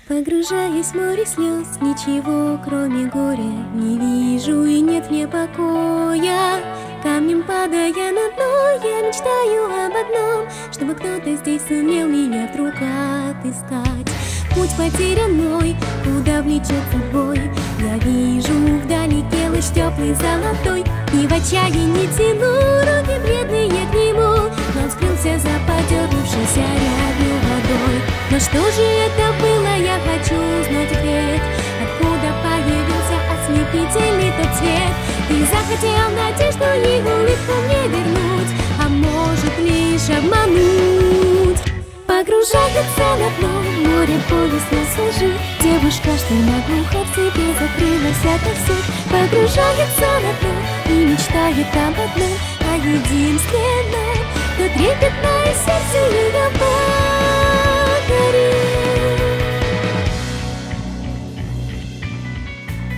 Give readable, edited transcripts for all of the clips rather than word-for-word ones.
Погружаясь в море слез, ничего кроме горя не вижу и нет мне покоя. Камнем падая на дно, я мечтаю об одном, чтобы кто-то здесь сумел меня вдруг отыскать. Путь потерян мой, куда влечет судьбой. Я вижу вдалеке луч теплый золотой, и в отчаянии тяну руки бледные к нему, но он скрылся за подернувшейся рябью водой. Но что же это было, я хочу узнать ответ. Откуда появился ослепительный тот цвет? Ты захотел надежду и улыбку мне вернуть, а может лишь обмануть. Погружается на дно море горестной лжи. Девушка, что наглухо в себе закрылась ото всех, погружается на дно и мечтает об одном, о единственном, кто трепетное сердце ее покорит.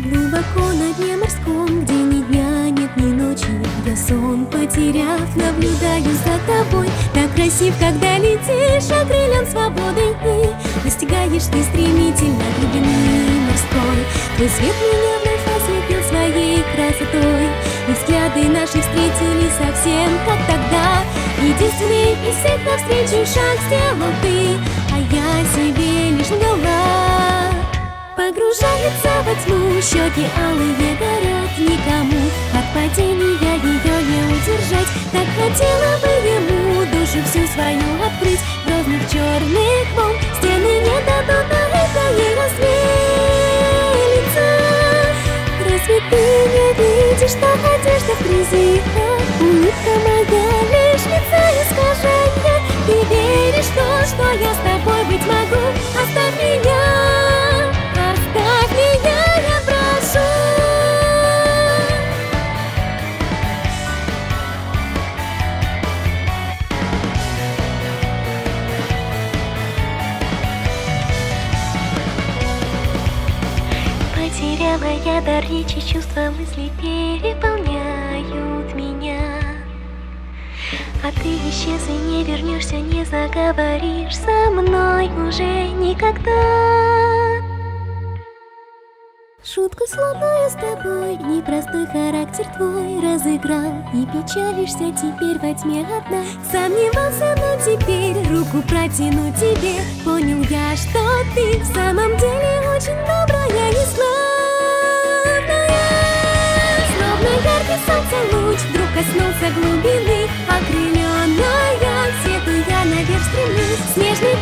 Глубоко на дне морском, где ни дня нет, ни ночи, я сон потеряв, наблюдаю за тобой. Так красив, когда летишь, окрылен свободой, и достигаешь ты стремительно глубины морской. Твой свет меня вновь ослепил своей красотой, и взгляды наши встретились совсем как тогда. Единственный из всех навстречу шаг сделал ты, а я себе лишь лгала. Погружается во тьму, щеки алые горят, никому от падения ее не удержать. Так хотела бы ему душу всю свою открыть, грозных черных волн стены не дадут на это ей осмелиться. Разве ты не видишь, что одежда в грязи, улыбка моя лишь лица искажения? Ты веришь в то, что я с тобой быть могу? Оставь меня. Оставь меня, я прошу. Потеряла я дар речи, чувства, мысли переполняют меня. А ты исчез и не вернешься, не заговоришь со мной уже никогда. Шутку сломаю с тобой, непростой характер твой разыграл, и печалишься теперь во тьме одна. Сомневался, но теперь руку протяну тебе. Понял я, что ты в самом деле очень добрая и славная. Словно яркий солнца луч вдруг коснулся глубины, окрыленная, свету я наверх стремлюсь. Снежный